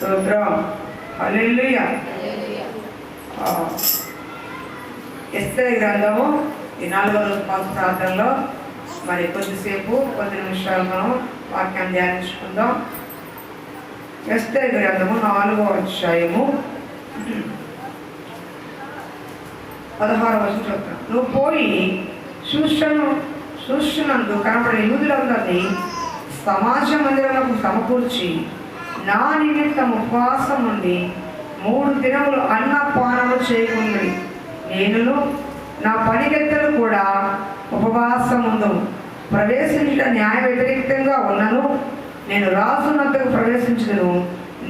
స్తోత్రం. హల్లెలూయా. ఎస్తేరు గ్రంథము ఈ 4వ రోజు ఉపవాస ప్రార్థనలో మరి కొద్ది నిమిషాలు మనం వాక్యాన్ని ధ్యానించుకుందాం. ఎస్తేరు గ్రంథము 4వ అధ్యాయము 16వ వచనం చెప్తాను. నువ్వు పోయి సూచనందు కనబడిన యూదులందరినీ సమాజ మందిరంలో సమకూర్చి నా నిమిత్తం ఉపవాసం ఉండి 3 దినములు అన్నపానము చేయకుండి నేను నా పనిగత్తెలు కూడా ఉపవాసం ఉందు. ప్రవేశించట న్యాయ వ్యతిరేకంగా ఉన్నను. నేను రాజునంతకు ప్రవేశించదును.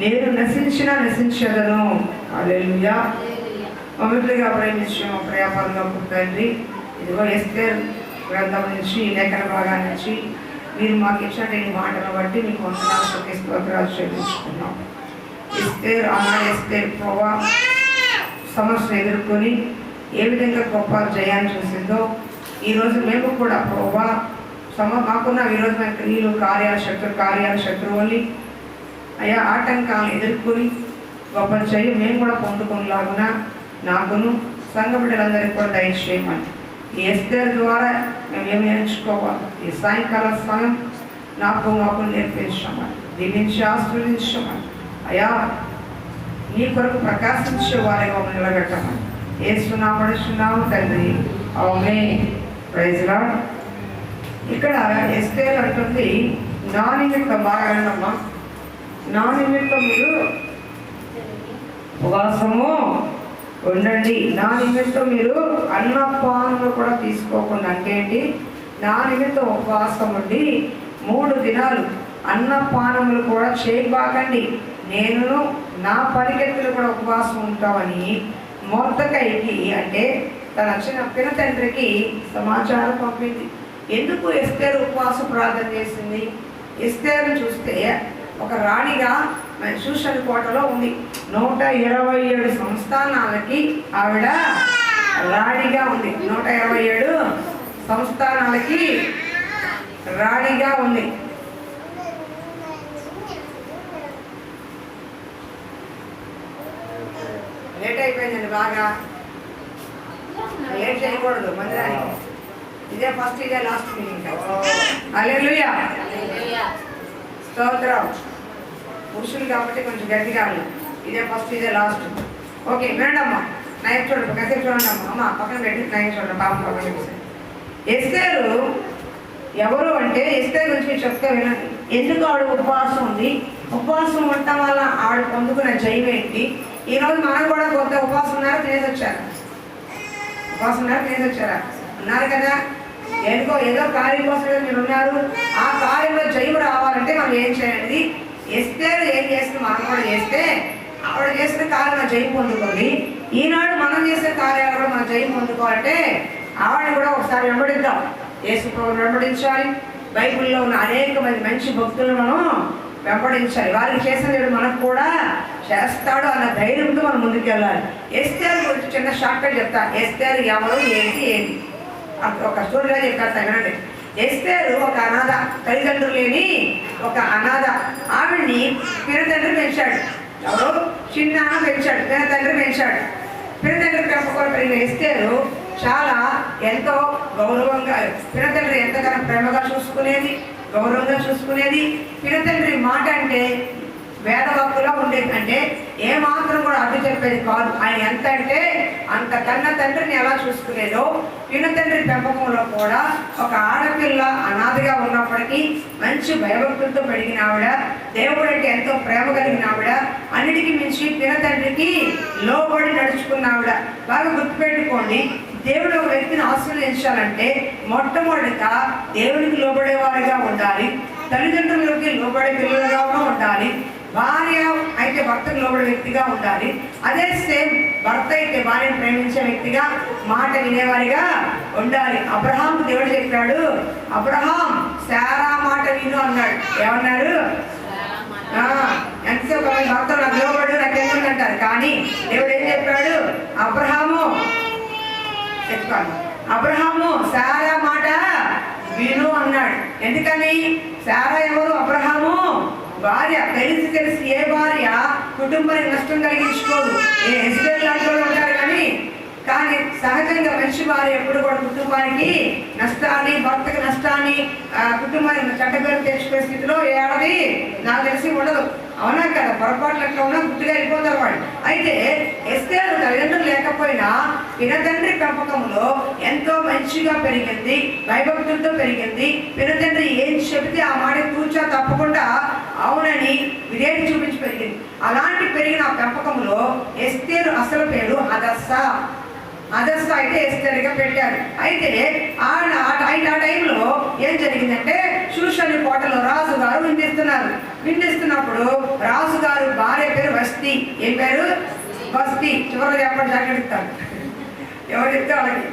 నేను నశించదను. హల్లెలూయా. పవిత్రంగా ప్రేమించిన ప్రేమలో తండ్రి, ఇదిగో ఎస్తేరు గ్రంథం నుంచి లేఖన భాగాల నుంచి మీరు మాకు ఇచ్చిన ఈ మాటను బట్టి మీకు వందనాలు స్తోత్రాలు చెల్లించుకున్నాం. ఎస్తేరు ప్రభా సమస్యను ఎదుర్కొని ఏ విధంగా గొప్ప జయాన్ని చూసిందో ఈరోజు మేము కూడా ప్రభా మాకున్న విరోధమైన క్రియలు కార్యాలు శత్రువుల్ని అయా ఆటంకాలను ఎదుర్కొని గొప్ప జయం మేము కూడా పొందుకునేలాగున నాకును సంఘ బిడ్డలందరికీ కూడా దయచేయమని ఈ ఎస్తేరు ద్వారా మేము ఏమి నేర్చుకోవాలి. ఈ సాయంకాల సమయం మాకు నేర్పించమని దీవించి ఆశీర్వదించమని అయా నీ కొరకు ప్రకాశించే వారిగా నిలబెట్టమని యేసునామమున తండ్రి ఆమేన్. Praise lord. ఇక్కడ ఎస్తేరు అంటుంది నా నిమిత్తం బాగా వినమ్మా, నా నిమిత్తం మీరు ఉపవాసము ఉండండి. నా నిమిత్తం మీరు అన్నపానములు కూడా తీసుకోకుండా అంటే ఏంటి? నా నిమిత్తం ఉపవాసం ఉండి 3 దినాలు అన్నపానములు కూడా చేయబాకండి. నేను నా పరిగెత్తులు కూడా ఉపవాసం ఉంటామని మొర్దెకైకి అంటే తన చిన్న తండ్రికి సమాచారం పంపింది. ఎందుకు ఎస్తేరు ఉపవాస ప్రార్థన చేసింది? ఎస్తేరుని చూస్తే ఒక రాణిగా షూషన్ కోటలో ఉంది. 127 సంస్థానాలకి ఆవిడ రాణిగా ఉంది. 127 సంస్థానాలకి రాణిగా ఉంది. లేట్ అయిపోయిందండి, బాగా లేట్ చేయకూడదు మందిరానికి. ఇదే ఫస్ట్, ఇదే లాస్ట్ మీటింగ్. హల్లెలూయా. స్తోత్రం. పురుషులు కాబట్టి కొంచెం గట్టిగా ఉంది. ఇదే ఫస్ట్, ఇదే లాస్ట్. ఓకే వినండమ్మా, నైట్ చూడండి, కాసేపు చూడండి అమ్మా. అమ్మ పక్కన పెట్టి నైట్ చూడండి, పాపం పక్కన పెట్టి. ఎస్తేరు ఎవరు అంటే ఎస్తేరు గురించి చెప్తే వినండి. ఎందుకు ఆవిడ ఉపవాసం ఉంది? ఉపవాసం ఉండటం వల్ల ఆవిడ పొందుకున్న జయం ఏంటి? ఈరోజు మనం కూడా కొంత ఉపవాసం ఉన్నారా, తినేసి వచ్చారా? ఉపవాసం ఉన్నారా, తినేసి వచ్చారా? ఉన్నారు కదా. ఏదో కార్యం కోసం మీరు ఉన్నారు. ఆ కార్యంలో జయం రావాలంటే మనం ఏం చేయాలి? ఎస్తేరు ఏం చేస్తే మనం కూడా చేస్తే ఆవిడ చేసిన కార్యం జయం పొందుకోండి. ఈనాడు మనం చేసే కార్యాలు కూడా మనం జయం పొందుకోవాలంటే ఆవిడని కూడా ఒకసారి వెంబడిద్దాం. యేసు ప్రభువుని వెంబడించాలి. బైబిల్లో ఉన్న అనేక మంది మంచి భక్తులను మనం వెంబడించాలి. వారికి చేసిన మనకు కూడా చేస్తాడు అన్న ధైర్యంతో మనం ముందుకు వెళ్ళాలి. ఎస్తేరు గురించి చిన్న షార్ట్కట్ చెప్తా. ఎస్తేరు ఎవరు, ఏంటి ఒక స్టోరీగా చెప్పేస్తా వినండి. ఎస్తేరు ఒక అనాథ, తల్లిదండ్రులు లేని ఒక అనాథ. ఆవిడ్ని పినతండ్రి పెంచాడు. ఎవరు? చిన్న పెంచాడు, పినతండ్రి పెంచాడు. పినతండ్రి పెంపకం పెరిగిన ఎస్తేరు చాలా ఎంతో గౌరవంగా పినతండ్రి ఎంతగానో ప్రేమగా చూసుకునేది, గౌరవంగా చూసుకునేది. పినతండ్రి మాట అంటే వేదవాక్కులా ఉండేది. అంటే ఏమాత్రం కూడా అడ్డు చెప్పేది కాదు. ఆయన ఎంత అంటే అంత కన్న తండ్రిని ఎలా చూసుకునేదో పినతండ్రి పెంపకంలో కూడా ఒక ఆడపిల్ల అనాథగా ఉన్నప్పటికీ మంచి భయభక్తులతో పెరిగిన ఆవిడ, దేవుడు అంటే ఎంతో ప్రేమ కలిగిన ఆవిడ, అన్నిటికీ మించి పినతండ్రికి లోబడి నడుచుకున్న ఆవిడ. బాగా గుర్తుపెట్టుకోండి, దేవుడు ఒక వ్యక్తిని ఆశీర్వదించాలంటే మొట్టమొదటిగా దేవునికి లోబడేవారిగా ఉండాలి, తల్లిదండ్రులకి లోబడే పిల్లలుగా ఉండాలి, భార్య అయితే భర్తకు లోబడే వ్యక్తిగా ఉండాలి. అదే సేమ్ భర్త అయితే భార్యను ప్రేమించే వ్యక్తిగా, మాట వినేవారిగా ఉండాలి. అబ్రహాం దేవుడు చెప్పాడు, అబ్రహాం శారా మాట విను అన్నాడు. ఏమన్నాడు? ఎంతసేపు భర్త నాకు లోబడు, నాకు ఎందుకంటారు. కానీ దేవుడు ఏం చెప్పాడు? అబ్రహాము శారా మాట విను అన్నాడు. ఎందుకని? శారా ఎవరు? అబ్రహాము భార్య. తెలిసి ఏ భార్య కుటుంబానికి నష్టం కలిగించుకోదు. ఎస్కేర్ లాంటి వాళ్ళు ఉంటారు కానీ సహజంగా మంచి వారు ఎప్పుడు కూడా కుటుంబానికి నష్టాన్ని, భర్తకి నష్టాన్ని, కుటుంబానికి చెడ్డ పేరు తెచ్చుకునే స్థితిలో ఏడాది నాకు తెలిసి ఉండదు. అవునా కదా? పొరపాట్లు ఎట్లా ఉన్నా గుర్తుగా వెళ్ళిపోతారు వాళ్ళు. అయితే ఎస్తేరు తల్లిదండ్రులు లేకపోయినా పినతండ్రి పెంపకంలో ఎంతో మంచిగా పెరిగింది, భయభక్తులతో పెరిగింది. పినతండ్రి ఏం చెబితే ఆ మాట కూర్చో తప్పకుండా అవునని విధేయత చూపించి పెరిగింది. అలాంటి పెరిగిన ఆ పెంపకంలో ఎస్తేరు అసలు పేరు హదస్సా. హదస్సా అయితే ఎస్తేరుగా పెట్టారు. అయితే ఆ టైంలో ఏం జరిగిందంటే షూషని కోటలో రాజుగారు విందిస్తున్నప్పుడు రాజుగారు భార్య పేరు వస్తి. ఏం పేరు? వస్తి. చివరిలో చెప్పండి, జాగ్రత్తారు ఎవరు చెప్తే వాళ్ళకి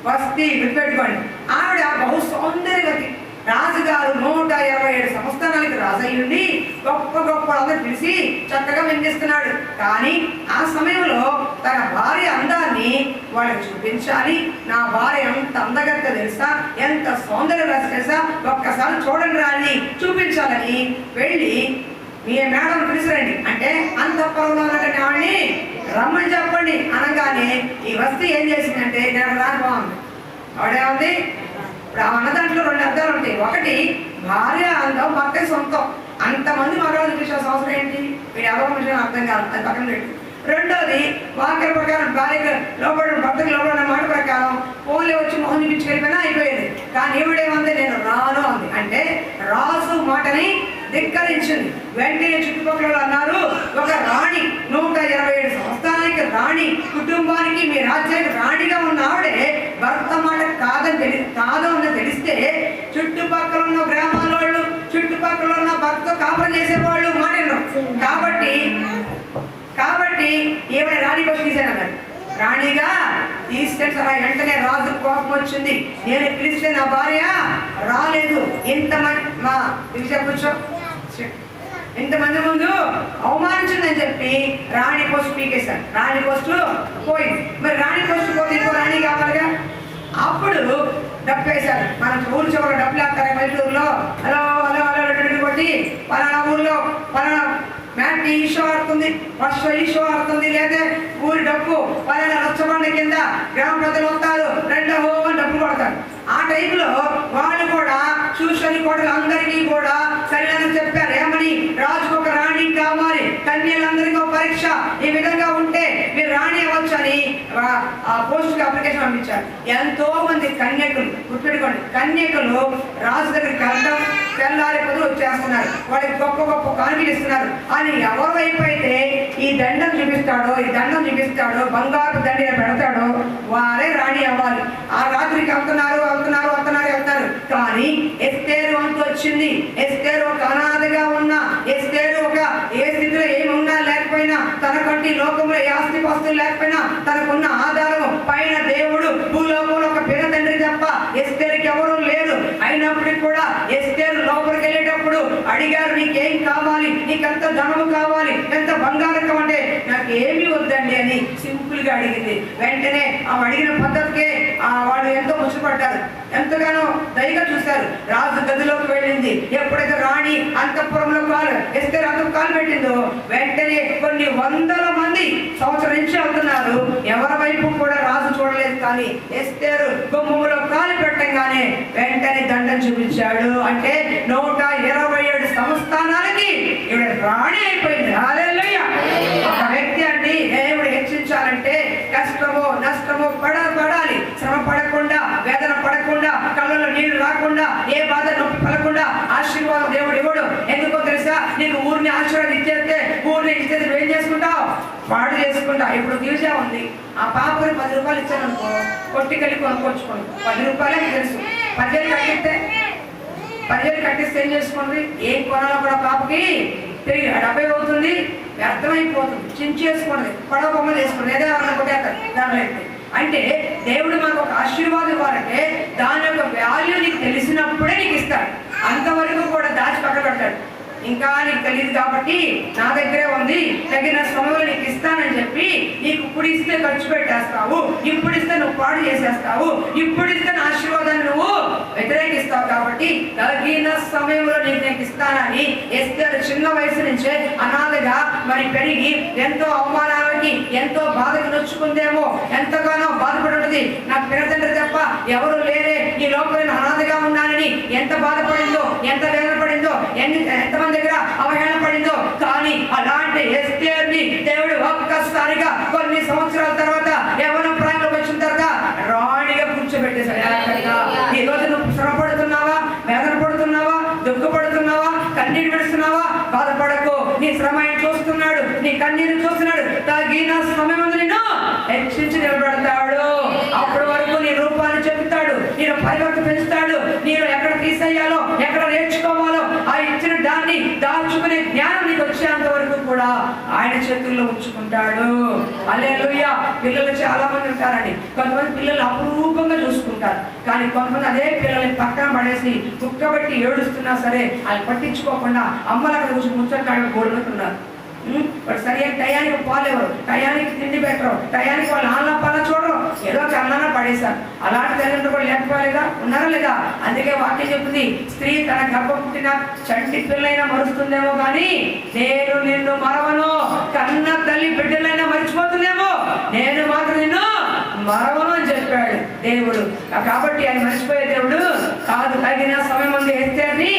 వస్తి గుర్తుపెట్టుకోండి. ఆవిడ బహు సౌందర్యవతి. రాజుగారు 127 సంస్థానాలకు రాజయ్యుండి గొప్ప గొప్ప అందరూ పిలిచి చక్కగా విందిస్తున్నాడు. కానీ ఆ సమయంలో తన భార్య అందాన్ని వాళ్ళకి చూపించాలి. నా భార్య ఎంత అందగత్త తెలుసా, ఎంత సౌందర్యవతి తెలుసా, ఒక్కసారి చూడండి రాని చూపించాలని వెళ్ళి మీ మేడం పిలిచిరండి అంటే అంతఃపురంలో ఉన్నటువంటి ఆవిడ్ని రమ్మని చెప్పండి అనగానే ఈ వస్తీ ఏం చేసిందంటే నేను రాని బాగుంది. ఆవిడేముంది? ఇప్పుడు ఆ అన్నదాంట్లో 2 అర్థాలు ఉంటాయి. ఒకటి భార్య అందం, భర్త సొంతం. అంతమంది మగవాళ్ళు చూపించాల్సిన అవసరం ఏంటి? వీడు ఎవరో విషయం అర్థం కాదు, అది పక్కన పెట్టి. రెండోది వాక్య ప్రకారం భార్యకు లోపల, భర్తకు లోపల మాట ప్రకారం ఫోన్లో వచ్చి మొహం చూపించుకెళ్ళిపోయినా అయిపోయేది. కానీ ఈవిడేమంది? నేను రాను అంది. అంటే రాజు మాటని ధిక్కరించింది. వెంటనే చుట్టుపక్కల అన్నారు, ఒక రాణి 127 సంస్థానానికి రాణి, కుటుంబానికి మీ రాజ్యానికి రాణిగా ఉన్న ఆవిడే భర్త మాట కాదు అని తెలిస్తే చుట్టుపక్కల ఉన్న గ్రామాల వాళ్ళు, చుట్టుపక్కల ఉన్న భర్త కాపురం చేసేవాళ్ళు మాట్లాడరు. కాబట్టి ఏమైనా రాణి కోసం తీసానన్నారు. రాణిగా తీసుకెళ్ళి వెంటనే రాజు కోపం వచ్చింది. నేను పిలిస్తే నా భార్య రాలేదు, ఇంతమంది ముందు అవమానించిందని చెప్పి రాణి పోస్ట్ పీకేశారు. రాణి పోస్టు పోయింది. మరి రాణి పోస్టు పోతే ఇంకో రాణి కావాలిగా. అప్పుడు డబ్బు వేశారు. మనం ఊరు చివరి డబ్బులు వేస్తారు పల్లెటూరులో. హలో హలో హలో కొట్టి పలానా ఊర్లో పలానా మ్యాట్ ఈ షో ఆడుతుంది, ఫస్ట్ షో ఈ షో ఆడుతుంది, లేదా ఊరి డబ్బు పలానా రచ్చబండ కింద గ్రామ ప్రజలు వస్తారు, రెండో అని డబ్బు కొడతారు. ఆ టైంలో వాళ్ళు కూడా చూసని కోటలు అందరికీ కూడా కళ్యాణం చెప్పారు. ఏమని? రాజుకు ఒక రాణి కావాలి, కన్యలందరికీ ఒక పరీక్ష, ఈ విధంగా ఉంటే మీరు రాణి అవ్వచ్చని పోస్ట్కి అప్లికేషన్ పంపించారు. ఎంతో మంది కన్యకులు, గుర్తుపెట్టుకోండి, కన్యకులు రాజు దగ్గరికి వెళ్ళడం తెల్లారి పొద్దు వచ్చేస్తున్నారు. వాళ్ళకి గొప్ప గొప్ప కానుకలు ఇస్తున్నారు. అని ఎవరి వైపు అయితే ఈ దండం చూపిస్తాడో బంగారు దండిగా పెడతాడో వారే రాణి అవ్వాలి. ఆ రాత్రికి వెళ్తున్నారు. కానీ ఎస్తేరు అంటూ వచ్చింది. ఎస్తేరు ఒక అనాథగా ఉన్నా, ఎస్తేరు ఒక ఏ స్థితిలో ఏమి ఉన్నా లేకపోయినా, తనకంటే లోకంలో ఏ ఆస్తి వస్తువులు లేకపోయినా తనకున్న ఆధారం పైన దేవుడు, భూలోకంలో ఒక పిన తండ్రి తప్ప ఎస్తేరుకి ఎవరూ లేదు. అయినప్పటికీ కూడా ఎస్తేరు లోపలికి వెళ్ళేటప్పుడు అడిగారు, నీకేం కావాలి, నీకెంత ధనము కావాలి, ఎంత బంగారం కావాలంటే నాకు ఏమీ వద్దండి అని సింపుల్ గా అడిగింది. వెంటనే ఆ అడిగిన పద్ధతికే వాళ్ళు ఎంతో ముచ్చపడ్డారు, ఎంతగానో దయగా చూశారు. రాజు గదిలోకి వెళ్ళింది. ఎప్పుడైతే రాణి అంతఃపురంలో ఎస్తేరు అంత కాలు పెట్టిందో వెంటనే కొన్ని వందల మంది సంవత్సరం నుంచి అవుతున్నారు. ఎవరి వైపు కూడా రాజు చూడలేదు. కానీ ఎస్తేరు గుమ్మములో కాలు పెట్టంగానే వెంటనే దండం చూపించాడు. అంటే 127 సంస్థానాలకి ఈవిడ రాణి అయిపోయింది. హల్లెలూయా. ఒక వ్యక్తి అండి దేవుడు హెచ్చించాలంటే కష్టమో నష్టమో పడాలి, శ్రమ పడకుండా, వేదన పడకుండా, కళ్ళలో నీళ్లు రాకుండా, ఏ బాధ నొప్పి పడకుండా ఆశీర్వాదం దేవుడు ఇవ్వడు. ఎందుకో తెలుసా? నీకు ఊరిని ఆశీర్వాదం ఇచ్చేస్తే ఊరిని ఇచ్చేది నువ్వేం చేసుకుంటావు? పాడు చేసుకుంటా. ఇప్పుడు దివిజా ఉంది, ఆ పాపని 10 రూపాయలు ఇచ్చాననుకో, కొట్టుకెళ్ళి కొనుక్కొచ్చుకోండి. 10 రూపాయలే తెలుసు. 10,000 కట్టిస్తే ఏం చేసుకోండి? ఏం కొనాలో కూడా పాపకి తిరిగి 70 అవుతుంది, వ్యర్థమైపోతుంది, చించేసుకోండి, పడవ బొమ్మలు వేసుకోండి, ఏదో కొట్టేస్తారు దానిలో. అంటే దేవుడు మనకు ఒక ఆశీర్వాదం ఇవ్వాలంటే దాని యొక్క వాల్యూ నీకు తెలిసినప్పుడే నీకు ఇస్తాడు. అంతవరకు కూడా దాచి పక్కన పెడతాడు. ఇంకా నీకు తెలియదు కాబట్టి నా దగ్గరే ఉంది, తగిన సమయంలో నీకు ఇస్తానని చెప్పి నీకు ఇప్పుడు ఇస్తే ఖర్చు పెట్టేస్తావు, ఇప్పుడు ఇస్తే నువ్వు పాడు చేసేస్తావు, ఇప్పుడు ఇస్తే నా ఆశీర్వాదాన్ని నువ్వు వ్యతిరేకిస్తావు. కాబట్టి తగిన సమయంలో నీకు ఇస్తానని ఎస్తేరు చిన్న వయసు నుంచే అనాథగా మరి పెరిగి ఎంతో అవమానాలకి ఎంతో బాధకు నొచ్చుకుందేమో, ఎంతగానో బాధపడుతుంది. నా పినతండ్రి తప్ప ఎవరు లేరే, ఈ లోకంలో అనాథగా ఉన్నానని ఎంత బాధపడిందో, ఎంత వేదన పడిందో, ఎంతమంది దగ్గర అవహేళన పడిందో. కానీ అలాంటి ఎస్తేర్ని దేవుడు ఒక్కసారిగా కొన్ని సంవత్సరాల తర్వాత యవ్వన ప్రాయంలోకి వచ్చిన తర్వాత రాణిగా కూర్చోబెట్టేశాడు. ఈ రోజు నువ్వు శ్రమపడుతున్నావా, వేదన పడుతున్నావా, దుఃఖపడుతున్నావా, కన్నీరు విడుస్తున్నావా? బాధపడకు. నీ శ్రమ చూస్తున్నాడు, నీ కన్నీరు చూస్తున్నాడు. తగిన సమయం నిన్ను హెచ్చించి నిలబెడతాడు. అప్పటి వరకు నీ రూపాన్ని చెప్తాడు, నేను పరివర్తన పెంచుతాడు. నేను ఎక్కడ తీసేయాలో, ఎక్కడ నేర్చుకోవాలో ఆ ఇచ్చిన దాన్ని దాచుకునే జ్ఞానం నీకు వచ్చేంత వరకు కూడా ఆయన చేతుల్లో ఉంచుకుంటాడు. హల్లెలూయా. పిల్లలు చాలా మంది ఉంటారండి. కొంతమంది పిల్లలు అపురూపంగా చూసుకుంటారు, కానీ కొంతమంది అదే పిల్లల్ని పక్కన పడేసి కుక్కబట్టి ఏడుస్తున్నా సరే అది పట్టించుకోకుండా అమ్మలు అక్కడ కూర్చొని ముచ్చట్లాడి గోడుతున్నారు. వాడు సరైన టయానికి పాలేవరు, టయానికి తిండి పెట్టరు, టయానికి వాళ్ళు ఆన్ల పాల చూడరు, ఏదో కన్నానా పడేశారు. అలాంటి తల్లిదండ్రులు కూడా లేకపోలేదా, ఉన్నారా లేదా? అందుకే వాక్యం చెప్తుంది, స్త్రీ తన గర్భ పుట్టిన చంటి పిల్లైనా మరుస్తుందేమో కానీ నేను నిన్ను మరవను. కన్న తల్లి బిడ్డలైనా మర్చిపోతుందేమో, నేను మాత్రం నిన్ను మరవను అని చెప్పాడు దేవుడు. కాబట్టి ఆయన మర్చిపోయే దేవుడు కాదు. తగిన సమయం ముందు ఎస్తేర్ని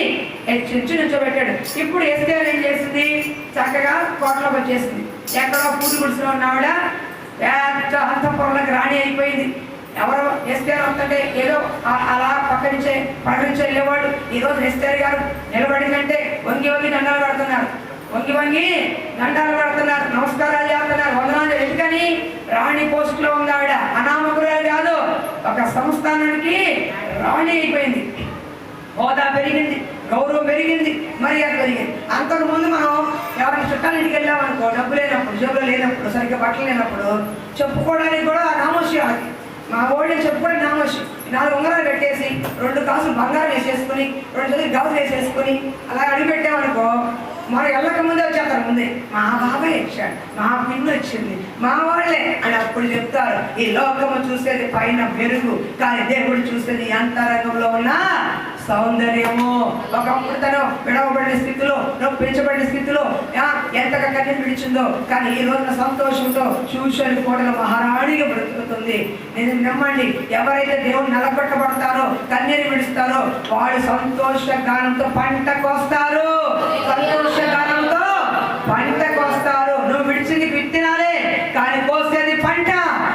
హెచ్చించి నిల్చోబెట్టాడు. ఇప్పుడు ఎస్తేర్ ఏం చేసింది? చక్కగా కోటలోకి వచ్చేసింది. ఎక్కడో పూడి గుడిసెలో ఉన్నావిడ పెద్ద అంతఃపురంలోకి రాణి అయిపోయింది. ఎవరో ఎస్తేర్ వస్తుంటే ఏదో అలా పక్క నుంచే వెళ్ళేవాడు. ఈరోజు ఎస్తేర్ గారు నిలబడిందంటే వంగి వంగి దండాలు పడుతున్నారు, వంగి వంగి దండాలు పడుతున్నారు, నమస్కారాలు చేస్తున్నారు, వందనాలు. ఎందుకని? రాణి పోస్ట్ లో ఉంది ఆవిడ. అనామకురాలు కాదు, ఒక సంస్థానానికి రాణి అయిపోయింది. హోదా పెరిగింది, గౌరవం పెరిగింది, మర్యాద పెరిగింది. అంతకుముందు మనం ఎవరైనా చుట్టాలింటికి వెళ్ళామనుకో, డబ్బు లేనప్పుడు, జబ్బులు లేనప్పుడు, సరిగ్గా బట్టలు లేనప్పుడు చెప్పుకోవడానికి కూడా నామోషి. అది మా ఓళ్ళని చెప్పుకోవడానికి నామోషి. 4 ఉంగరాలు పెట్టేసి 2 కాసులు బంగారం వేసేసుకుని 2 చేతులు గాజులు వేసేసుకుని అలా అడిగి పెట్టామనుకో, మనం వెళ్ళక ముందే వచ్చేస్తారు. ముందే మా బాబాయ్ వచ్చాడు, మా పిన్ను వచ్చింది, మా వాళ్ళే అని అప్పుడు చెప్తారు. ఈ లోకము చూసేది పైన మెరుగు, కానీ దేవుడు చూసేది అంతరంగంలో ఉన్న సౌందర్యము. ఒకప్పుడు తను విడవబడిన స్థితిలో, పెంచబడిన స్థితిలో ఎంతగా కన్నీరు విడిచిందో, కానీ ఈ రోజున సంతోషంతో చూశాను కోటల మహారాణిగా బ్రతుకుతుంది. నేను నమ్మండి, ఎవరైతే దేవుడు నిలబెట్టబడతారో, కన్నీరు విడుస్తారో వాడు సంతోషగానంతో పంటకొస్తారు. సంతోషగానంతో పంటకొస్తారు. నువ్వు విడిచింది విత్తనాలే, కానీ కోసేది పంట.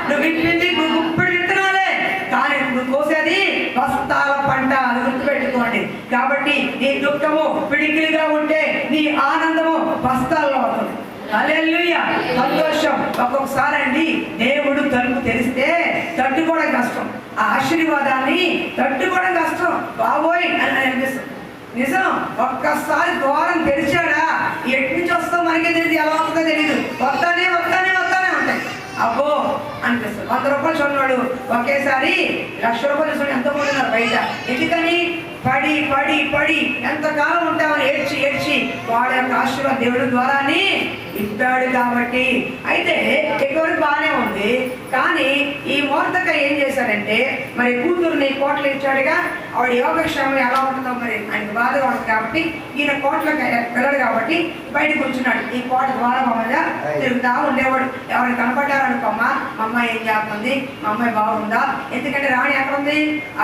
నువ్వు విప్పింది గుప్పిడి విత్తనాలే, కానీ నువ్వు కోసేది బస్తాల పంట. అది గుర్తుపెట్టుకోండి. కాబట్టి నీ దుఃఖము పిడికిలిగా ఉంటే నీ ఆనందము బస్తాల్లో అవుతుంది. హల్లెలూయా. సంతోషం ఒక్కొక్కసారి అండి దేవుడు తలుపు తెరిస్తే తట్టుకోవడం కష్టం. ఆ ఆశీర్వాదాన్ని తట్టుకోవడం కష్టం. బాబోయ్ అని అనిపిస్తుంది. నిజం. ఒక్కసారి ద్వారం తెరిచాడా ఎటు నుంచి వస్తాం మనకే తెలియదు, ఎలా వస్తుందో తెలియదు. వస్తానే ఉంటాయి. అబ్బో అనిపిస్తుంది. 100 రూపాయలు చూడన్నాడు ఒకేసారి 1,00,000 రూపాయలు చూడండి ఎంత పోతున్నారు బయట. ఎందుకని? పడి పడి పడి ఎంతకాలం ఉంటామని ఏడ్చి వాడి యొక్క ఆశీర్వాద దేవుడి ద్వారాని ఇస్తాడు. కాబట్టి అయితే ఎక్కువరకు బాగానే ఉంది. కానీ ఈ మొర్దెకై ఏం చేశాడంటే, మరి కూతురుని కోటలు ఇచ్చాడుగా, ఆవిడ యోగక్షేమం ఎలా ఉంటుందో మరి ఆయనకు బాధగా ఉంటుంది. కాబట్టి ఈయన కోటలకు వెళ్ళాడు కాబట్టి బయటకు కూర్చున్నాడు. ఈ కోట ద్వారా మమ్మల్ని తిరుగుతా ఉండేవాడు. ఎవరైనా కనపడ్డారనుకోమ్మా, మా అమ్మాయి ఏం చేస్తుంది, మా అమ్మాయి బాగుందా? ఎందుకంటే రాణి ఎక్కడ ఉంది?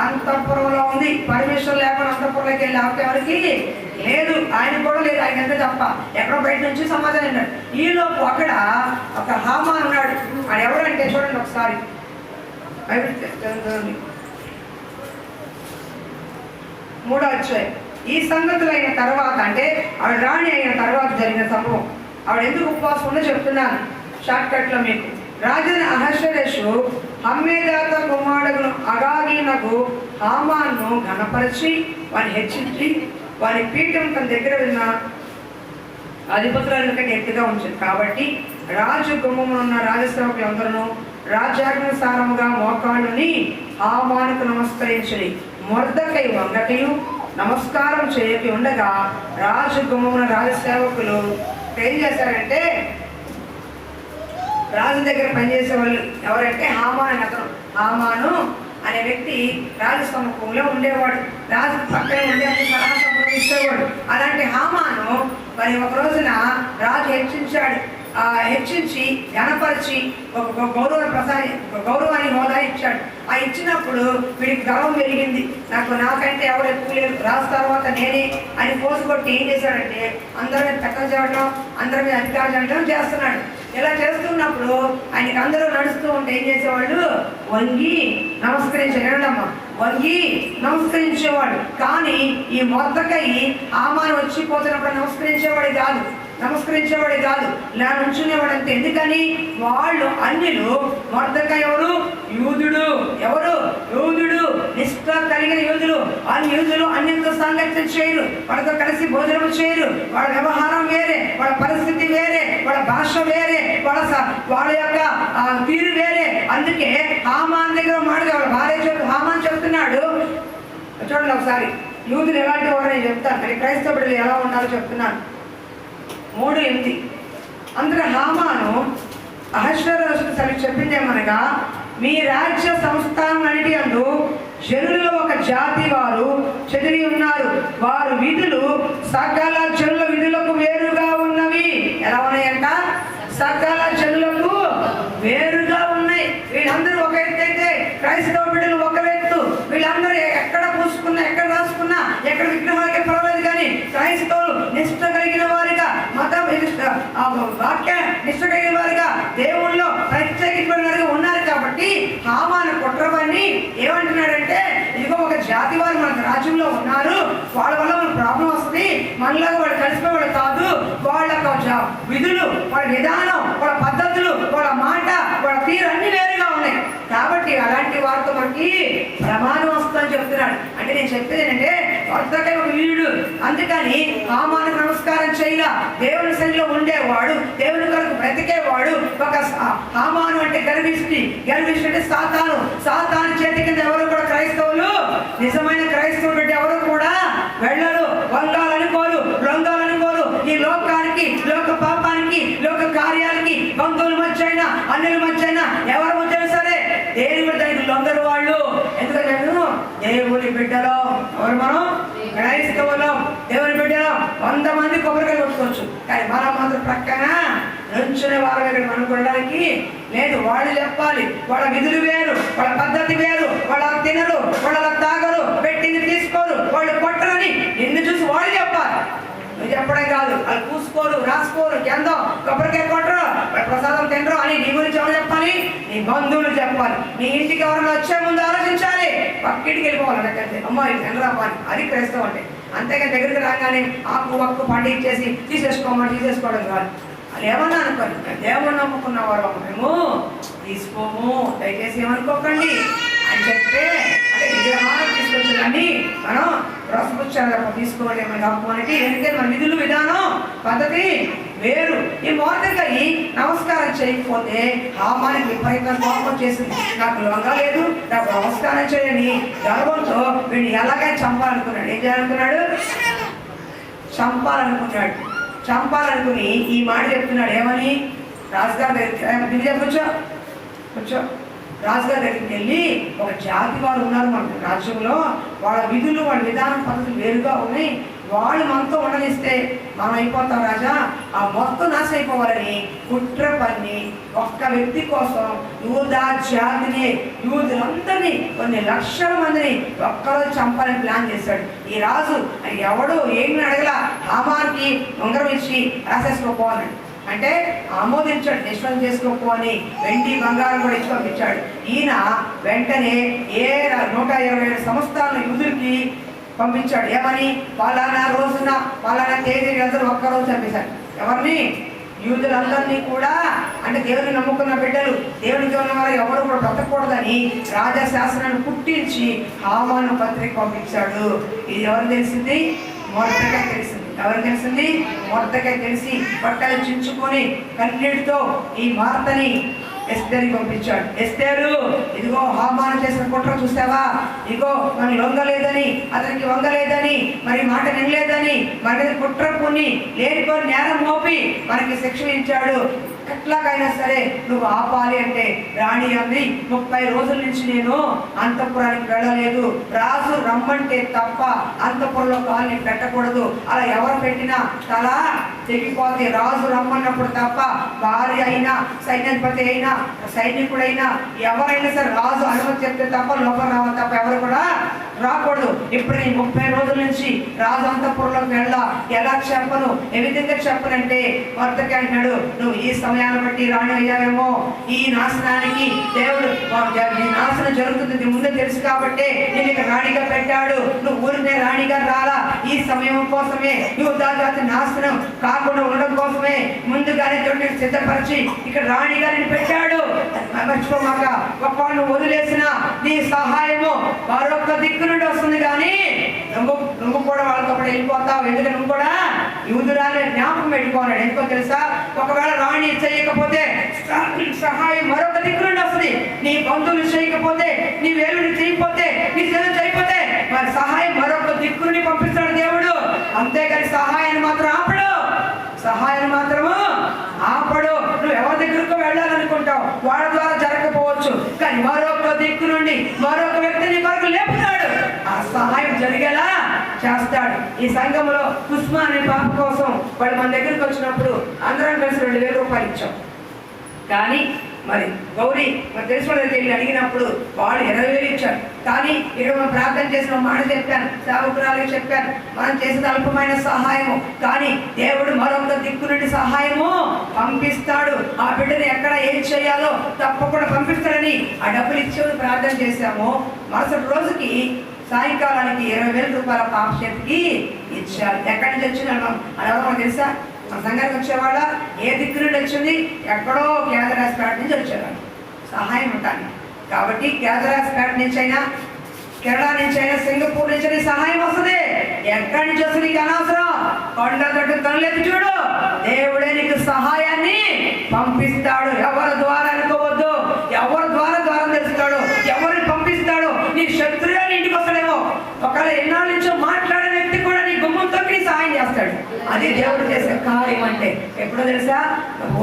అంతఃపురంలో ఉంది. పరమేశ్వరం లేకుండా అంతఃపురంలోకి వెళ్ళి ఆపితే ఎవరికి లేదు, ఆయన కూడా లేదు, ఆయన ఎంత తప్ప. ఎక్కడో బయట నుంచి సమాధానం అన్నాడు. ఈలోపు అక్కడ ఒక హామాన్ ఉన్నాడు. ఆయన ఎవరంటే చూడండి ఒకసారి, మూడో అధ్యాయం. ఈ సంగతులు అయిన తర్వాత, అంటే ఆవిడ రాణి అయిన తర్వాత జరిగిన సంభవం. ఆవిడ ఎందుకు ఉపవాసం ఉందో చెప్తున్నాను షార్ట్ కట్లో మీకు. రాజైన అహష్వేరోషు హమ్మేదాత కుమారుడును అగాగీనకు హామాన్ను ఘనపరిచి వారిని హెచ్చించి వారి పీఠం తన దగ్గర ఉన్న అధిపతులంటే ఎత్తుగా ఉంచింది. కాబట్టి రాజు గుమ్మమున ఉన్న రాజసేవకులందరూ రాజ్యాజ్ఞానుసారముగా మోకాళ్ళుని హామానుకు నమస్కరించని. మొర్దెకై వంగకయు నమస్కారం చేయకి ఉండగా రాజు గుమ్మమున రాజసేవకులు ఏం చేశారంటే, రాజు దగ్గర పనిచేసే వాళ్ళు ఎవరంటే హామాన్ అతను. హామాను అనే వ్యక్తి రాజు సముఖంలో ఉండేవాడు. రాజు పక్కన ఉండే సలహా సంప్రదించేవాడు. అలాంటి హామాను మరి ఒక రోజున రాజు హెచ్చించి ఘనపరిచి ఒక గౌరవాన్ని హోదా ఇచ్చాడు. ఆ ఇచ్చినప్పుడు వీడికి గర్వం పెరిగింది. నాకంటే ఎవరు ఎక్కువ లేదు, రాజు తర్వాత నేనే అని పోసుకొట్టి ఏం చేశాడంటే అందరి మీద చక్కగా చేయడం, అందరి మీద అధికారం చేయడం చేస్తున్నాడు. ఇలా చేస్తున్నప్పుడు ఆయనకి అందరూ నడుస్తూ ఉంటే ఏం చేసేవాళ్ళు, వంగి నమస్కరించేవాడు. కానీ ఈ మొర్దెకై హామాను వచ్చిపోతున్నప్పుడు నమస్కరించేవాడే కాదు, ఇలా నుంచునేవాడు అంతే. ఎందుకని? వాళ్ళు అన్యులు, మొర్దెకై ఎవరు? యూదుడు. నిష్ఠ కలిగిన యూదులు. యూదులు అన్యులతో సాంగత్యం చేయరు, వాళ్ళతో కలిసి భోజనం చేయరు. వాళ్ళ వ్యవహారం వేరే, వాళ్ళ పరిస్థితి వేరే, వాళ్ళ భాష వేరే, వాళ్ళ యొక్క తీరు వేరే. అందుకే హామాన్ దగ్గర మాట్లాడే వాళ్ళ భార్య హామాన్ చెప్తున్నాడు. చూడండి ఒకసారి, యూదులు ఎలాంటి వారు నేను చెప్తాను, మరి క్రైస్తవ బిడ్డలు ఎలా ఉండాలో చెప్తున్నాను. 3:8 అందరూ హామాను అహష్వేరోషుకు చెప్పిందేమనగా, మీ రాజ్య సంస్థానం అన్నిటి యందు జనులలో ఒక జాతి వారు చెదిరి ఉన్నారు, వారు విధులు సకల జనుల విధులకు వేరుగా ఉన్నవి. ఎలా ఉన్నాయంట? సకల జనులకు వేరుగా ఉన్నాయి. వీళ్ళందరూ ఒక ఎత్తు అయితే క్రైస్తవ బిడ్డలు ఒక ఎత్తు. వీళ్ళందరూ ఎక్కడ పూసుకున్నా, ఎక్కడ రాసుకున్నా, ఎక్కడ విగ్రహాలకి పర్వాలేదు, కానీ క్రైస్తవులు నిష్ఠ కలిగిన వారిగా, వాక్య నిష్ఠ కలిగిన వారిగా, దేవుళ్ళు ప్రత్యేకించిన వారిగా ఉన్నారు. కాబట్టి హామాను కుట్రవన్నీ ఏమంటున్నాడంటే, ఇదిగో ఒక జాతి వారు మన రాజ్యంలో ఉన్నారు, వాళ్ళ వల్ల మనకు ప్రాబ్లం వస్తుంది, మనలాగా వాళ్ళు కలిసిపోయేవాళ్ళు కాదు, వాళ్ళ విధులు, వాళ్ళ విధానం, వాళ్ళ పద్ధతులు, వాళ్ళ మాట, వాళ్ళ తీరు అన్ని వేరుగా ఉన్నాయి. కాబట్టి అలాంటి వారితో మనకి ప్రమాదం వస్తుందని చెప్తున్నాడు. అంటే నేను చెప్పేది ఏంటంటే, వర్తకై ఒక వీరుడు, అందుకని హామాను నమస్కారం చేయలా. దేవుని సన్నిధిలో ఉండేవాడు, దేవుని కొరకు బ్రతికేవాడు. ఒక హామాను అంటే గర్విష్టి అంటే సాతాను చేతి కింద ఎవరు కూడా క్రైస్తవులు, నిజమైన క్రైస్తవులు అంటే ఎవరు కూడా వెళ్ళరు, వంగాలనుకోరు, లొంగాలనుకోరు. ఈ లోకానికి, లోక పాపానికి, లోక కార్యాలకి, బంధువుల మధ్య అయినా, అన్యుల మధ్య అయినా, ఎవరి మధ్య సరే దేవుడి దానికి లొంగరు వాళ్ళు. ఎందుకంటే దేవుని బిడ్డలో ఎవరు? మనం క్రైస్తవులు, దేవుని బిడ్డలో 100 మంది కొబ్బరికాయలు కొట్టుకోవచ్చు, కానీ మనం మాత్రం ప్రక్కన నుంచునే వారు ఇక్కడ మనం కొనడానికి లేదు. వాళ్ళు చెప్పాలి, వాళ్ళ విధులు వేరు, వాళ్ళ పద్ధతి వేరు, వాళ్ళ తినరు, వాళ్ళ తాగరు, పెట్టింది తీసుకోరు, వాళ్ళు కొట్టరని నిన్ను చూసి వాళ్ళు చెప్పాలి. నువ్వు చెప్పడం కాదు, వాళ్ళు పూసుకోరు, రాసుకోరు, గంధం కొబ్బరికాయ కొట్టరు, ప్రసాదం తినరు అని నీ గురించి ఎవరు చెప్పాలి? నీ బంధువులు చెప్పాలి. నీ ఇంటికి ఎవరైనా వచ్చే ముందు ఆలోచించాలి, పక్కింటికి వెళ్ళిపోవాలి. నాకంటే అమ్మాయి తినరా పని, అది క్రైస్తవం అంటే. అంతేగాని దగ్గరికి రాగానే ఆకు పండి ఇచ్చేసి తీసేసుకోవడం కాదు. అది ఏమన్నా అనుకోండి, దేవుడు నమ్ముకున్న వారు మేము తీసుకోము, దయచేసి ఏమనుకోకండి అని చెప్తే, అంటే విగ్రహాలు తీసుకొచ్చేదాన్ని మనం రసపుచ్చారు తీసుకోవాలి మనకి. ఎందుకంటే మన విధులు, విధానం, పద్ధతి వేరు. ఈ మొర్దెకై నమస్కారం చేయకపోతే హామానికి విపరీతంగా కోపం చేసింది. నాకు లొంగ లేదు, నాకు నమస్కారం చేయని గర్వంతో వీడిని ఎలాగైనా చంపాలనుకున్నాడు. ఏం చేయాలనుకున్నాడు? చంపాలనుకుని ఈ మాట చెప్తున్నాడు. ఏమని? రాజుగారి దగ్గరికి కూర్చో. రాజుగారి దగ్గరికి వెళ్ళి, ఒక జాతి వారు ఉన్నారు మన రాజ్యంలో, వాళ్ళ విధులు, వాళ్ళ విధానం, పద్ధతులు వేరుగా ఉన్నాయి, వాళ్ళు మనతో ఉండనిస్తే మనం అయిపోతాం రాజా, ఆ మొత్తం నాశ అయిపోవాలని కుట్ర పన్ని ఒక్క వ్యక్తి కోసం యూదా జాతిని, యూదులందరినీ, కొన్ని లక్షల మందిని ఒక్కరోజు చంపాలని ప్లాన్ చేశాడు. ఈ రాజు ఎవడు ఏమి అడగల, హామానికి ఉంగరం ఇచ్చి రాసేసుకోపోవాలని, అంటే ఆమోదించాడు, నిష్పత్తి చేసుకోకపోని వెండి బంగారం కూడా ఇచ్చి పంపించాడు. ఈయన వెంటనే 127 సంవత్సరాల యూదులకి పంపించాడు. ఏమని? పలానా రోజున పలానా తేదీని అందరూ ఒక్కరోజు చంపేశాడు. ఎవరిని? యూదులందరినీ కూడా. అంటే దేవుని నమ్ముకున్న బిడ్డలు, దేవునికి ఉన్న వారు ఎవరు కూడా బ్రతకూడదని రాజశాసనాన్ని పుట్టించి హామాను పత్రిక పంపించాడు. ఇది ఎవరు తెలిసింది? మొర్దెకై తెలిసింది. ఎవరు తెలిసింది? మొర్దెకై తెలిసి బట్టలు చించుకొని కన్నీటితో ఈ వార్తని ఎస్తేరుని పంపించాడు. ఎస్తేరు, ఇదిగో హామాను చేసిన కుట్ర చూసావా, ఇదిగో మనం లొంగలేదని, అతనికి వంగలేదని, మరి మాట వినలేదని మన కుట్ర పుని లేనిపోని నేరం మోపి మనకి శిక్ష ఇచ్చాడు. ఎట్లాగైనా సరే నువ్వు ఆపాలి అంటే రాణి అంది, 30 రోజుల నుంచి నేను అంతఃపురానికి వెళ్ళలేదు, రాజు రమ్మంటే తప్ప అంతఃపురంలో కాల్ని పెట్టకూడదు, అలా ఎవరు పెట్టినా తల తెగిపోతే, రాజు రమ్మన్నప్పుడు తప్ప భార్య అయినా సైన్యాధిపతి అయినా సైనికుడైనా ఎవరైనా సరే రాజు అనుమతి చెప్తే తప్ప లోపల రావాలి తప్ప ఎవరు కూడా రాకూడదు. ఇప్పుడు నేను 30 రోజుల నుంచి రాజు అంతఃపురంలోకి వెళ్ళా, ఎలా చెప్పను, ఏ విధంగా చెప్పనంటే భర్తకి అంటున్నాడు, నువ్వు ఈ సమయాన్ని బట్టి రాణి అయ్యావేమో, ఈ నాశనానికి దేవుడు ఈ నాశనం జరుగుతుంది ముందే తెలుసు కాబట్టి నేను ఇక రాణిగా పెట్టాడు, నువ్వు ఊరినే రాణిగా రాలా, ఈ సమయం కోసమే యూదా జాతి నాశనం కాకుండా ఉండడం కోసమే ముందుగానే దేవుడిని సిద్ధపరిచి ఇక్కడ రాణిగా నేను పెట్టాడు. మర్చిపోమాక, ఒకవేళ నువ్వు వదిలేసిన నీ సహాయము మరొక దిక్కు నుండి వస్తుంది, కానీ నువ్వు కూడా వాళ్ళతో కూడా వెళ్ళిపోతావు. ఎందుకంటే నువ్వు కూడా యూదురాలే జ్ఞాపకం పెట్టుకోన్నాడు. ఎందుకో తెలుసా, ఒకవేళ రాణి చేయకపోతే సహాయం మరొక దిక్కు నుండి వస్తుంది. నీ బంధువులు చేయకపోతే, నీ వేలుని చేయకపోతే, నీ సేవ చేయకపోతే మరి సహాయం మరొక దిక్కు నుండి పంపిస్తాడు దేవుడు. అంతేగాని సహాయాన్ని మాత్రం ఆపడు, సహాయాన్ని మాత్రము ఆపడు. నువ్వు ఎవరి దగ్గరకు వెళ్ళాలనుకుంటావు, వాళ్ళ ద్వారా జరగకపోవచ్చు, కానీ మరొక దిక్కు నుండి మరొక వ్యక్తిని కొరకు లేపుతాడు, ఆ సహాయం జరిగేలా చేస్తాడు. ఈ సంఘంలో కుస్మా అనే పాప కోసం వాళ్ళు మన దగ్గరికి వచ్చినప్పుడు అందరం కలిసి 2000 రూపాయలు ఇచ్చాం. కానీ మరి గౌరీ మరి తెలిసిన వాళ్ళకి వెళ్ళి అడిగినప్పుడు వాళ్ళు 20,000 ఇచ్చారు. కానీ ఇక్కడ మనం ప్రార్థన చేసిన మాట చెప్పాను, సేవకురాలకు చెప్పాను, మనం చేసిన అల్పమైన సహాయము, కానీ దేవుడు మరొక దిక్కు నుండి సహాయము పంపిస్తాడు. ఆ బిడ్డని ఎక్కడ ఏం చేయాలో తప్పకుండా పంపిస్తాడని ఆ డబ్బులు ఇచ్చేది ప్రార్థన చేశాము. మరుసటి రోజుకి సాయంకాలానికి 20,000 రూపాయల పాప చేతికి ఇచ్చారు. ఎక్కడి నుంచి వచ్చింది అని తెలుసా? మన సంఘానికి వచ్చేవాళ్ళ ఏ దిక్కు నుండి వచ్చింది? ఎక్కడో కేదరాజపేట నుంచి వచ్చేవాళ్ళు సహాయం ఉంటాను. కాబట్టి కేదరాజపేట నుంచి అయినా, కేరళ నుంచి అయినా, సింగపూర్ నుంచి అయినా సహాయం వస్తుంది. ఎక్కడి నుంచి వస్తుంది నీకు అనవసరం. కొండ తట్టు కనులెత్తి చూడు, దేవుడే నీకు సహాయాన్ని పంపిస్తాడు. ఎవరి ద్వారా అనుకోవద్దు, ఎవరి ద్వారా ద్వారం తెరుస్తాడు, ఎవరిని పంపిస్తాడు. నీ శత్రువుని ఇంటికి వస్తాడేమో, ఒకవేళ ఎన్నాళ్ళ నుంచో మాట్లాడే వ్యక్తి కూడా నీ గుమ్మం తొక్కి సహాయం చేస్తాడు. అది దేవుడు చేసే కార్యం అంటే. ఎప్పుడో తెలుసా,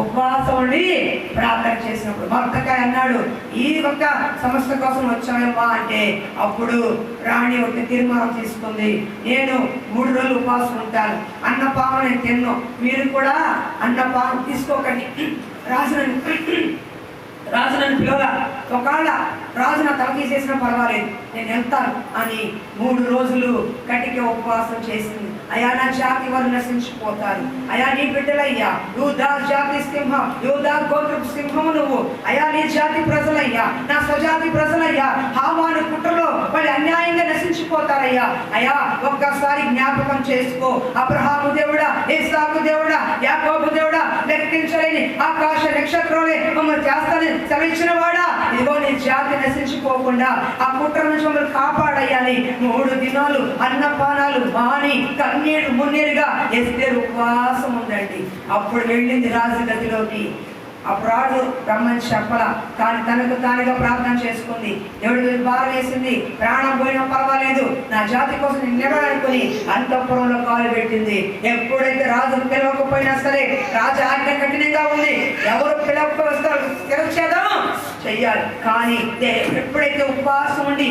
ఉపవాసం ఉండి ప్రార్థన చేసినప్పుడు భర్తకాయ అన్నాడు, ఈ ఒక్క సమస్య కోసం వచ్చామమ్మా అంటే అప్పుడు రాణి ఒక తీర్మానం తీసుకుంది, నేను 3 రోజులు ఉపవాసం ఉంటాను, అన్నపానం నేను తిన్ను, మీరు కూడా అన్నపానం తీసుకోకండి, రాజు నన్ను పిలవగా, ఒకవేళ రాజు నా తల తీసేసినా పర్వాలేదు నేను వెళ్తాను అని 3 రోజులు గట్టిగా ఉపవాసం చేసింది. అయా నా జాతి వారు నశించిపోతారు, అయా నీ బిడ్డలయ్యా, యూదా జాతి సింహం, యూదా గోత్రపు సింహము నువ్వు, అయా నీ జాతి ప్రజలయ్యా, నా స్వజాతి ప్రజలయ్యా, హామాను కుట్రలో వాళ్ళు అన్యాయంగా నశించిపోతారయ్యా. అయా ఒక్కసారి జ్ఞాపకం చేసుకో, అబ్రహాము దేవుడా, ఇస్సాకు దేవుడా, యాకోబు దేవుడా, లెక్కించలేని ఆకాశ నక్షత్రాలే మమ్మల్ని చేస్తానని సెలవిచ్చిన వాడా, ఇదిగో నీ జాతి నశించిపోకుండా ఆ కుట్ర నుంచి మమ్మల్ని కాపాడయ్యాలి. 3 దినాలు అన్నపానాలు మాని కన్నీరు మున్నీరుగా ఎస్తేరు ఉపవాసం ఉందండి. అప్పుడు వెళ్ళింది రాజు గదిలోకి. అప్పుడు రాజు రమ్మని చెప్పలా, కానీ తనకు తానుగా ప్రార్థన చేసుకుంది. దేవుడి భారం వేసింది, ప్రాణం పోయినా పర్వాలేదు నా జాతి కోసం నిలబడాలనుకుని అంతఃపురంలో కాలు పెట్టింది. ఎప్పుడైతే రాజు పిలవకపోయినా సరే, రాజు ఆజ్ఞ కఠినంగా ఉంది, ఎవరు పిలవకపోతే శిరచ్ఛేదం చెయ్యాలి. కానీ ఎప్పుడైతే ఉపవాసం ఉండి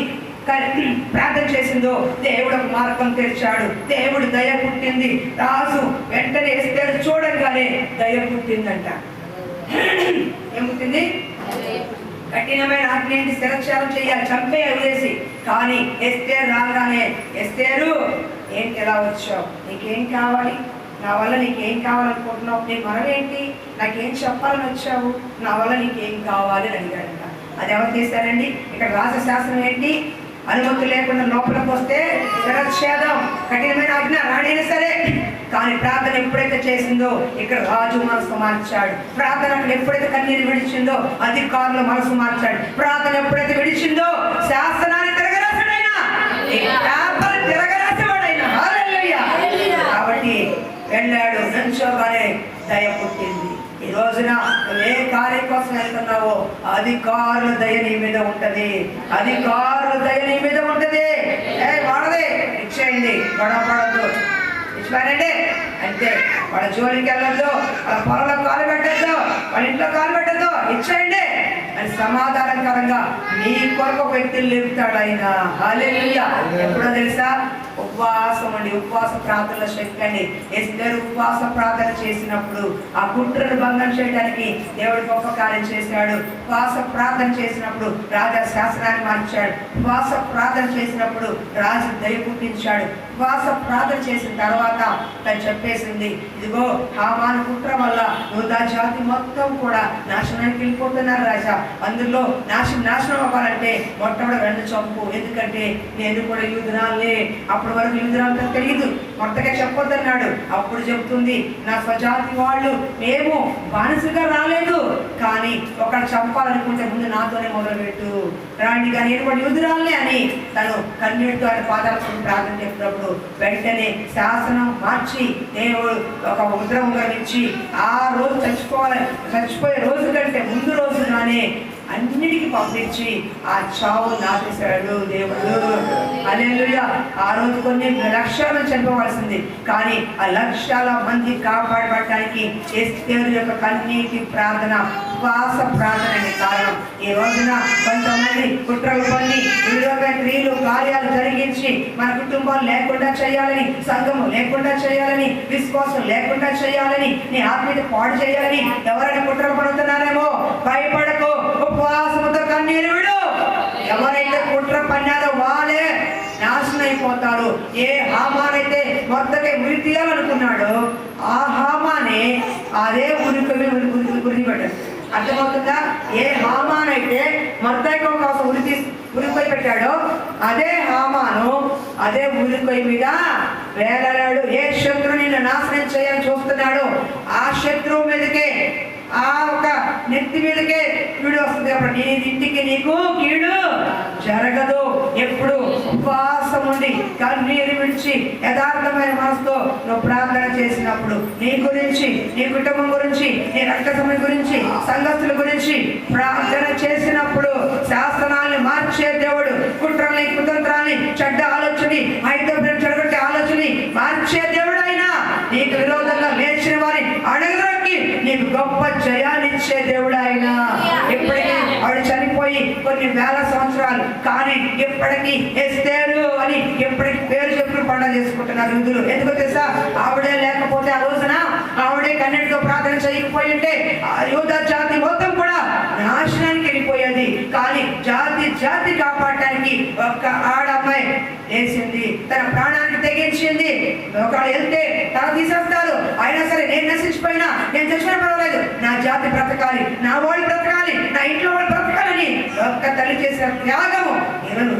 ప్రార్థన చేసిందో దేవుడు ఒక మార్గం తెరిచాడు. దేవుడు దయ పుట్టింది. రాజు వెంటనే ఎస్తేరు చూడంగానే దయ పుట్టిందంట. ఏం పుట్టింది? కఠినమైన ఆజ్ఞ శిరచ్ఛేదం చేయాలి, చంపే వదిలేసి. కానీ ఎస్తేరు రాగానే, ఎస్తేరు ఏంటి ఎలా వచ్చావు, నీకేం కావాలి, నా వల్ల నీకేం కావాలనుకుంటున్నావు, నీ మనమేంటి, నాకేం చెప్పాలని వచ్చావు, నా వల్ల నీకేం కావాలి అని అడిగాడంట. అది ఎవరు చేశారండి? ఇక్కడ రాజశాస్త్రం ఏంటి? అనుమతి లేకుండా లోపలికి వస్తే శిరచ్ఛేదం, కఠినమైన ఆజ్ఞ రాడైనా సరే. కానీ ప్రార్థన ఎప్పుడైతే చేసిందో ఇక్కడ రాజు మనసు మార్చాడు. ప్రార్థన అక్కడ ఎప్పుడైతే కన్నీరు విడిచిందో అధికారులు మనసు మార్చాడు. ప్రార్థన ఎప్పుడైతే విడిచిందో శాసనాన్ని తిరగరాసాడైనా, తిరగరాసేవాడైనా. హల్లెలూయా. కాబట్టి వెళ్ళాడు, నుంచోగానే దయ పుట్టింది. ఈ రోజున నువ్వు ఏ కార్యం కోసం వెళ్తున్నావో అధికారుల దయ నీ మీద ఉంటది. అధికారుల దయ నీ మీద ఉంటది. వాడదే ఇచ్చేయండి, గొడవ పడద్దు, ఇచ్చిపోయానండి అంటే వాళ్ళ జోలికి వెళ్ళొద్దు, వాళ్ళ పొలంలో కాలు పెట్టద్దు, వాళ్ళ ఇంట్లో కాలు పెట్టద్దు, ఇచ్చేయండి అని సమాధానకరంగా నీ కొరకు ఒక వ్యక్తులు లేపుతాడు ఆయన. హల్లెలూయా. ఎప్పుడో తెలుసా? ఉపవాసం అండి, ఉపవాస ప్రార్థనల శక్తి అండి. ఎస్తేరు ఉపవాస ప్రార్థన చేసినప్పుడు ఆ కుట్రను భంగం చేయడానికి దేవుడు గొప్ప కార్యం చేశాడు. ఉపవాస ప్రార్థన చేసినప్పుడు రాజా శాసనాన్ని మార్చాడు. ఉపవాస ప్రార్థన చేసినప్పుడు రాజు దయ పుట్టించాడు. ఉపవాస ప్రార్థన చేసిన తర్వాత తను చెప్పేసింది, ఇదిగో హామాను కుట్ర వల్ల యూదా జాతి మొత్తం కూడా నాశనానికి వెళ్ళిపోతున్నారు రాజా. అందులో నాశనం అవ్వాలంటే మొట్టమొదటి రెండు చంపు, ఎందుకంటే నేను కూడా యూదురాలే. అప్పటి వరకు యూదురాలకు తెలియదు, మొత్తగా చెప్పొద్దన్నాడు. అప్పుడు చెప్తుంది, నా స్వజాతి వాళ్ళు మేము బానిసగా రాలేదు, కానీ ఒకళ్ళు చంపాలనుకుంటే ముందు నాతోనే మొదలుపెట్టు రాండి, కానీ నేను కూడా యూదురాలే అని తను కన్నీటితో ఆయన పాదాలకు ప్రార్థన చెప్పినప్పుడు వెంటనే శాసనం మార్చి దేవుడు ఒక ఉగ్రహం ఇచ్చి ఆ రోజు చచ్చిపోయే రోజు కంటే ముందు రోజుగానే అన్నిటికీ పంపించి ఆ చావు నాపేశాడు దేవుడు. హల్లెలూయా. ఆ రోజు కొన్ని లక్షల చనిపోవాల్సింది, కానీ ఆ లక్షల మంది కాపాడబడటానికి ఎస్తేరు యొక్క కన్నీటి ప్రార్థన, ఉపవాస ప్రార్థన కారణం. ఈ రోజున కొంతమంది కుట్రలు పని విలువగా క్రియలు కార్యాలు జరిగించి మన కుటుంబాలు లేకుండా చేయాలని, సంఘము లేకుండా చేయాలని, విశ్వాసం లేకుండా చేయాలని, నీ ఆత్మీయత పాడు చేయాలని ఎవరైనా కుట్రలు పడుతున్నారేమో భయపడకు, ఉపవాసముతో కన్నీరు విడు. ఎవరైతే కుట్ర పన్నారో వాళ్ళే నాశనం అయిపోతారు. ఏ హామానైతే మొత్తగా ఉరి తీయాలనుకున్నాడో ఆ హామానే అదే ఉరి పెట్టాడు. అర్థమవుతుందా? ఏ హామానైతే మొత్తగా కోసం ఉరిపోయి పెట్టాడో అదే హామాను అదే ఉరిపోయి మీద వేలాడాడు. ఏ శత్రువు నిన్ను నాశనం చేయాలని చూస్తున్నాడో ఆ శత్రువు మీదకే, ఆ ఒక నెత్తి మీదకే కీడు వస్తుంది. అప్పుడు నీ ఇంటికి నీకు కీడు జరగదు. ఎప్పుడు ఉపవాసం ఉండి కన్నీరు విడిచి యథార్థమైన మనసుతో నువ్వు ప్రార్థన చేసినప్పుడు నీ గురించి, నీ కుటుంబం గురించి, నీ రక్త సమయం గురించి, సంఘస్థుల గురించి ప్రార్థన చేసినప్పుడు శాసనాన్ని మార్చే దేవుడు, కుట్రల్ని, కుతంత్రాన్ని, చెడ్డ ఆలోచనని, ఐదోబ్యం చెడగొట్టే ఆలోచనని మార్చే దేవుడు అయినా నీకు విరోధంగా లేచిన వారి అడగడానికి నీకు గొప్ప జయాన్నిచ్చే దేవుడు ఆయన. ఇప్పటికీ ఆవిడ చనిపోయి కొన్ని వేల సంవత్సరాలు, కానీ ఇప్పటికీ ఎస్తేరు అని ఇప్పటికి పేరు చెప్పులు పండుగ చేసుకుంటున్నారు యూదులు. ఎందుకు తెలుసా? ఆవిడే లేకపోతే ఆ రోజున ఆవిడే కన్నీటితో ప్రార్థన చేయకపోయి ఉంటే ఆ యూదా జాతి మొత్తం కూడా నాశనానికి వెళ్ళిపోయేది. కానీ జాతి కాపాడటానికి ఒక్క ఆడమ్మాయి వేసింది, తన ప్రాణానికి తెగించింది. ఒకళ్ళు వెళ్తే తన తీసేస్తారు, అయినా సరే నేను నశించిపోయినా, నేను చచ్చిపోయినా పర్వాలేదు, నా జాతి బ్రతకాలి, నా వాళ్ళు బ్రతకాలి, నా ఇంట్లో వాళ్ళు బ్రతకాలని ఒక్క తల్లి చేసిన త్యాగము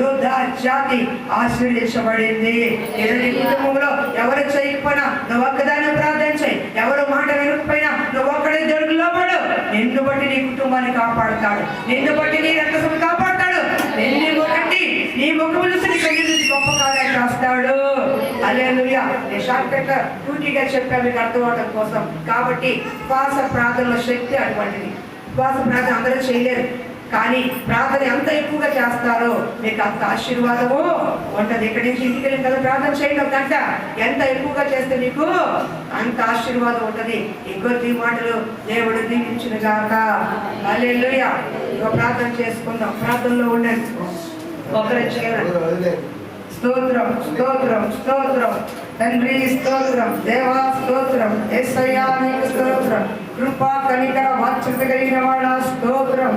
యూదా జాతి ఆశీర్వదించబడింది. నీ కుటుంబంలో ఎవరు చేయకపోయినా నువ్వు ఒక్కదాన్ని ప్రార్థన చేయి, ఎవరు మాట వినకపోయినా నువ్వు ఒక్కడే దేవుడిలో పడు. నిన్ను బట్టి నీ కుటుంబాన్ని కాపాడుతాడు, నిన్ను బట్టి నీ రక్తము కాపాడుతాడు, నిన్ను బట్టి నీ ముఖము చూసి నీ కళ్ళు చూసి గొప్ప కార్యాలు చేస్తాడు. హల్లెలూయా. నేను షార్ట్ కట్ టూటీగా చెప్పాను మీకు అర్థం అవడం కోసం. కాబట్టి ఉపవాస ప్రార్థనల శక్తి అటువంటిది. ఉపవాస ప్రార్థన అందరూ చేయలేరు, కానీ ప్రార్థన ఎంత ఎక్కువగా చేస్తారో మీకు అంత ఆశీర్వాదము ఉంటుంది. ఇక్కడి నుంచి ఇంటికి వెళ్ళిన కదా ప్రార్థన చేయడం కంట ఎంత ఎక్కువగా చేస్తే మీకు అంత ఆశీర్వాదం ఉంటుంది. ఈ కొద్ది మాటలు దేవుడు దీవించును గాక. హల్లెలూయా. ఇక ప్రార్థన చేసుకుందాం. ప్రార్థనలో ఉండండి. ఒకరి చేయాలి. స్తోత్రం, స్తోత్రం, స్తోత్రం తండ్రి, స్తోత్రం దేవా, స్తోత్రం యేసయ్యా, నీకు స్తోత్రం. కృపా కనికర వాత్సల్యత కలిగిన వాడా స్తోత్రం.